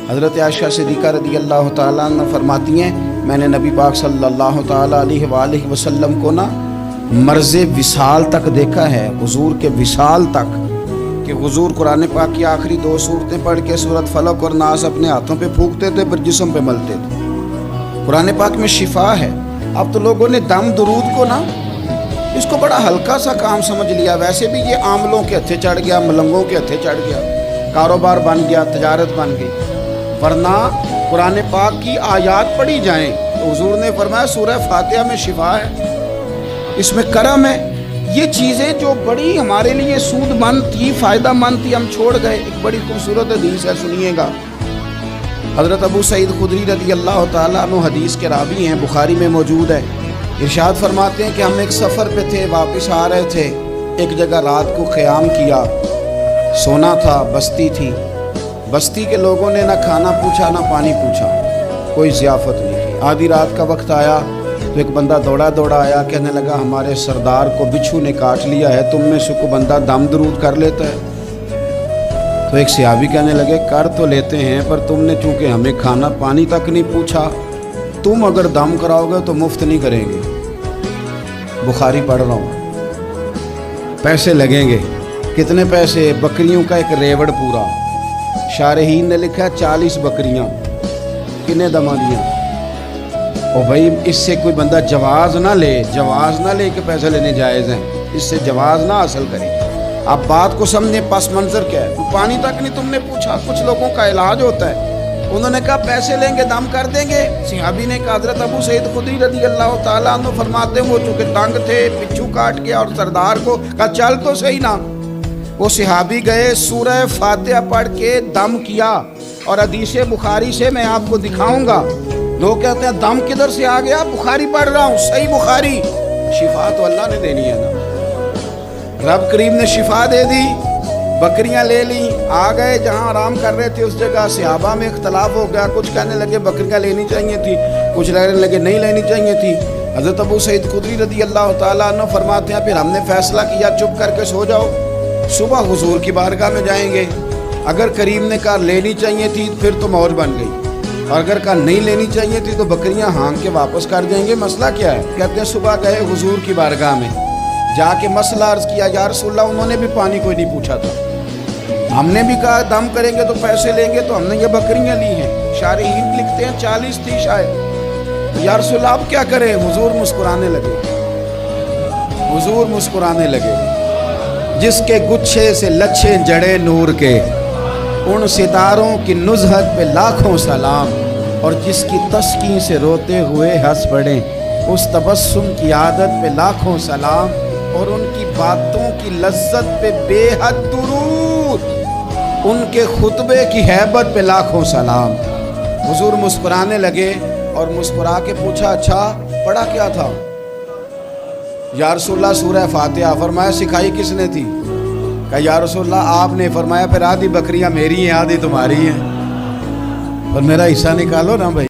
حضرت عائشہ صدیقہ رضی اللہ تعالیٰ عنہ فرماتی ہیں میں نے نبی پاک صلی اللہ تعالیٰ علیہ وآلہ وسلم کو مرض وصال تک دیکھا ہے، حضور کے وصال تک، کہ حضور قرآن پاک کی آخری 2 سورتیں پڑھ کے سورۃ فلق اور ناس اپنے ہاتھوں پہ پھونکتے تھے، پھر جسم پہ ملتے تھے۔ قرآن پاک میں شفا ہے۔ اب تو لوگوں نے دم درود کو اس کو بڑا ہلکا سا کام سمجھ لیا۔ ویسے بھی یہ عاملوں کے ہتھے چڑھ گیا، ملنگوں کے ہتھے چڑھ گیا، کاروبار بن گیا، تجارت بن گئی۔ ورنہ قرآن پاک کی آیات پڑھی جائیں تو حضور نے فرمایا سورہ فاتحہ میں شفا ہے، اس میں کرم ہے۔ یہ چیزیں جو بڑی ہمارے لیے سود مند تھی، فائدہ مند تھی، ہم چھوڑ گئے۔ ایک بڑی خوبصورت حدیث ہے، سنیے گا۔ حضرت ابو سعید خدری رضی اللہ تعالیٰ عنہ حدیث کے راوی ہیں، بخاری میں موجود ہے۔ ارشاد فرماتے ہیں کہ ہم ایک سفر پہ تھے، واپس آ رہے تھے، ایک جگہ رات کو قیام کیا، سونا تھا، بستی تھی۔ بستی کے لوگوں نے نہ کھانا پوچھا نہ پانی پوچھا، کوئی ضیافت نہیں کی۔ آدھی رات کا وقت آیا تو ایک بندہ دوڑا آیا، کہنے لگا ہمارے سردار کو بچھو نے کاٹ لیا ہے، تم میں سے کوئی بندہ دم درود کر لیتا ہے؟ تو ایک صحابی کہنے لگے کر تو لیتے ہیں، پر تم نے چونکہ ہمیں کھانا پانی تک نہیں پوچھا، تم اگر دم کراؤ گے تو مفت نہیں کریں گے۔ بخاری پڑھ رہا ہوں۔ پیسے لگیں گے۔ کتنے پیسے؟ بکریوں کا ایک ریوڑ پورا۔ شارحین نے لکھا 40 بکریاں۔ کنے دما دیا؟ اور بھائی اس سے کوئی بندہ جواز نہ لے کہ پیسے لینے جائز ہیں، اس سے جواز نہ حاصل کرے۔ آپ بات کو سمجھیں، پس منظر کیا ہے؟ پانی تک نہیں تم نے پوچھا۔ کچھ لوگوں کا علاج ہوتا ہے، انہوں نے کہا پیسے لیں گے دم کر دیں گے۔ صحابی نے کہا حضرت ابو سعید خدری رضی اللہ تعالیٰ عنہ فرماتے ہیں وہ چونکہ تنگ تھے، بچھو کاٹ کے، اور سردار کو کہا چل تو صحیح نا۔ وہ صحابی گئے، سورہ فاتحہ پڑھ کے دم کیا، اور حدیث بخاری سے میں آپ کو دکھاؤں گا۔ لوگ کہتے ہیں دم کدھر سے آ گیا؟ بخاری پڑھ رہا ہوں، صحیح بخاری۔ شفا تو اللہ نے دینی ہے نا، رب کریم نے شفا دے دی۔ بکریاں لے لیں، آ گئے جہاں آرام کر رہے تھے اس جگہ۔ صحابہ میں اختلاف ہو گیا، کچھ کہنے لگے بکریاں لینی چاہیے تھی، کچھ کہنے لگے نہیں لینی چاہیے تھی۔ حضرت ابو سعید خدری رضی اللہ تعالیٰ عنہ فرماتے ہیں پھر ہم نے فیصلہ کیا چپ کر کے سو جاؤ، صبح حضور کی بارگاہ میں جائیں گے۔ اگر کریم نے کہا لینی چاہیے تھی پھر تو موج بن گئی، اور اگر کہا نہیں لینی چاہیے تھی تو بکریاں ہانگ کے واپس کر دیں گے۔ مسئلہ کیا ہے؟ کہتے ہیں صبح گئے حضور کی بارگاہ میں، جا کے مسئلہ عرض کیا، یا رسول اللہ انہوں نے بھی پانی کوئی نہیں پوچھا تھا، ہم نے بھی کہا دم کریں گے تو پیسے لیں گے، تو ہم نے یہ بکریاں لی ہیں۔ شارحین لکھتے ہیں 40 تھی شاید۔ یا رسول اللہ اب کیا کریں؟ حضور مسکرانے لگے۔ جس کے گچھے سے لچھے جڑے نور کے، ان ستاروں کی نزہت پہ لاکھوں سلام، اور جس کی تسکین سے روتے ہوئے ہنس پڑے، اس تبسم کی عادت پہ لاکھوں سلام، اور ان کی باتوں کی لذت پہ بے حد درود، ان کے خطبے کی ہیبت پہ لاکھوں سلام۔ حضور مسکرانے لگے اور مسکرا کے پوچھا اچھا پڑھا کیا تھا؟ یا رسول اللہ سورہ فاتحہ۔ فرمایا سکھائی کس نے تھی؟ کہا یا رسول اللہ آپ نے۔ فرمایا پھر آدھی بکریاں میری ہیں آدھی تمہاری ہیں، اور میرا حصہ نکالو نا بھائی۔